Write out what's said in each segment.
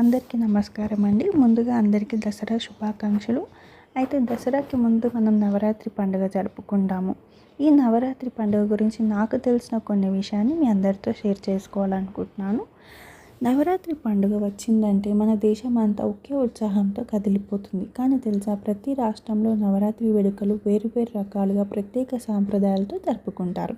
అందరికీ నమస్కారం అండి. ముందుగా అందరికీ దసరా శుభాకాంక్షలు. అయితే దసరాకి ముందు మనం నవరాత్రి పండుగ జరుపుకుంటాము. ఈ నవరాత్రి పండుగ గురించి నాకు తెలిసిన కొన్ని విషయాన్ని మీ అందరితో షేర్ చేసుకోవాలనుకుంటున్నాను. నవరాత్రి పండుగ వచ్చిందంటే మన దేశం అంతా ఒకే ఉత్సాహంతో కదిలిపోతుంది. కానీ తెలుసా, ప్రతి రాష్ట్రంలో నవరాత్రి వేడుకలు వేరు వేరు రకాలుగా ప్రత్యేక సాంప్రదాయాలతో జరుపుకుంటారు.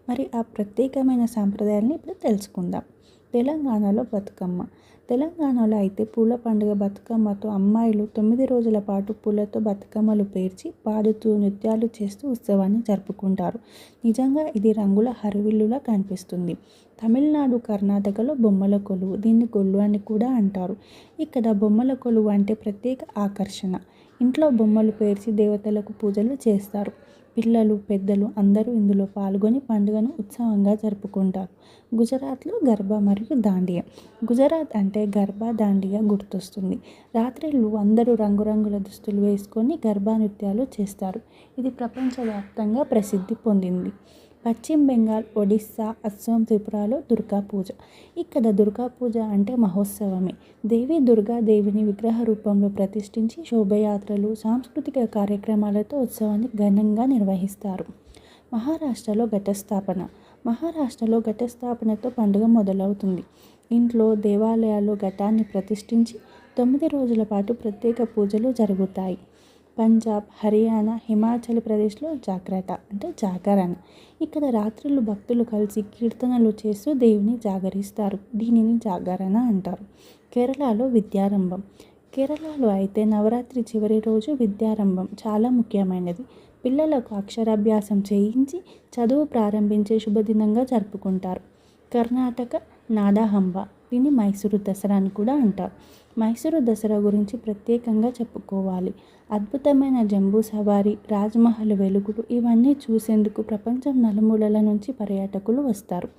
మరి ఆ ప్రత్యేకమైన సాంప్రదాయాన్ని ఇప్పుడు తెలుసుకుందాం. తెలంగాణలో బతుకమ్మ. తెలంగాణలో అయితే పూల పండుగ బతుకమ్మతో అమ్మాయిలు 9 రోజుల పాటు పూలతో బతుకమ్మలు పేర్చి పాడుతూ నృత్యాలు చేస్తూ ఉత్సవాన్ని జరుపుకుంటారు. నిజంగా ఇది రంగుల హరివిల్లులా కనిపిస్తుంది. తమిళనాడు, కర్ణాటకలో బొమ్మల కొలువు, దీన్ని గొల్లు అని కూడా అంటారు. ఇక్కడ బొమ్మల కొలువు అంటే ప్రత్యేక ఆకర్షణ. ఇంట్లో బొమ్మలు పేర్చి దేవతలకు పూజలు చేస్తారు. పిల్లలు, పెద్దలు అందరూ ఇందులో పాల్గొని పండుగను ఉత్సవంగా జరుపుకుంటారు. గుజరాత్లో గర్బా మరియు దాండియా. గుజరాత్ అంటే గర్బా, దాండియా గుర్తొస్తుంది. రాత్రిళ్ళు అందరూ రంగురంగుల దుస్తులు వేసుకొని గర్బా నృత్యాలు చేస్తారు. ఇది ప్రపంచవ్యాప్తంగా ప్రసిద్ధి పొందింది. పశ్చిమ బెంగాల్, ఒడిస్సా, అస్సాం, త్రిపురలో దుర్గా పూజ. ఇక్కడ దుర్గా పూజ అంటే మహోత్సవమే. దేవి దుర్గాదేవిని విగ్రహ రూపంలో ప్రతిష్ఠించి శోభయాత్రలు, సాంస్కృతిక కార్యక్రమాలతో ఉత్సవాన్ని ఘనంగా నిర్వహిస్తారు. మహారాష్ట్రలో ఘటస్థాపన. మహారాష్ట్రలో ఘటస్థాపనతో పండుగ మొదలవుతుంది. ఇంట్లో, దేవాలయాల్లో ఘటాన్ని ప్రతిష్ఠించి 9 రోజుల పాటు ప్రత్యేక పూజలు జరుగుతాయి. పంజాబ్, హర్యానా, హిమాచల్ ప్రదేశ్లో జాగరణ. ఇక్కడ రాత్రులు భక్తులు కలిసి కీర్తనలు చేస్తూ దేవుని జాగరిస్తారు. దీనిని జాగరణ అంటారు. కేరళలో విద్యారంభం. కేరళలో అయితే నవరాత్రి చివరి రోజు విద్యారంభం చాలా ముఖ్యమైనది. పిల్లలకు అక్షరాభ్యాసం చేయించి చదువు ప్రారంభించే శుభదినంగా జరుపుకుంటారు. కర్ణాటక నాడహంబ, దీన్ని మైసూరు దసరా అని కూడా అంటారు. మైసూరు దసరా గురించి ప్రత్యేకంగా చెప్పుకోవాలి. అద్భుతమైన జంబూ సవారీ, రాజ్మహల్ వెలుగులు ఇవన్నీ చూసేందుకు ప్రపంచం నలుమూలల నుంచి పర్యాటకులు వస్తారు.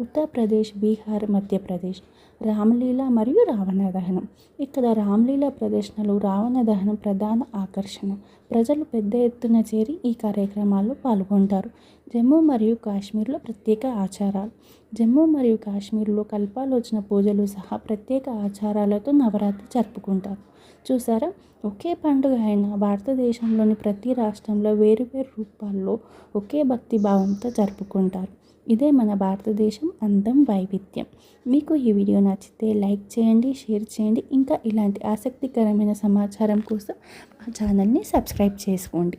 ఉత్తరప్రదేశ్, బీహార్, మధ్యప్రదేశ్ రామలీల మరియు రావణ దహనం. ఇక్కడ రామలీల ప్రదర్శనలు, రావణ దహనం ప్రధాన ఆకర్షణ. ప్రజలు పెద్ద ఎత్తున చేరి ఈ కార్యక్రమాల్లో పాల్గొంటారు. జమ్మూ మరియు కాశ్మీర్లో ప్రత్యేక ఆచారాలు. జమ్మూ మరియు కాశ్మీర్లో కల్పాలోచన పూజలు సహా ప్రత్యేక ఆచారాలతో నవరాత్రి జరుపుకుంటారు. చూసారా, ఒకే పండుగ అయినా భారతదేశంలోని ప్రతి రాష్ట్రంలో వేరువేరు రూపాల్లో ఒకే భక్తి భావంతో జరుపుకుంటారు. ఇదే మన భారతదేశం అందం, వైవిధ్యం. మీకు ఈ వీడియో నచ్చితే లైక్ చేయండి, షేర్ చేయండి. ఇంకా ఇలాంటి ఆసక్తికరమైన సమాచారం కోసం మా ఛానల్ని సబ్స్క్రైబ్ చేసుకోండి.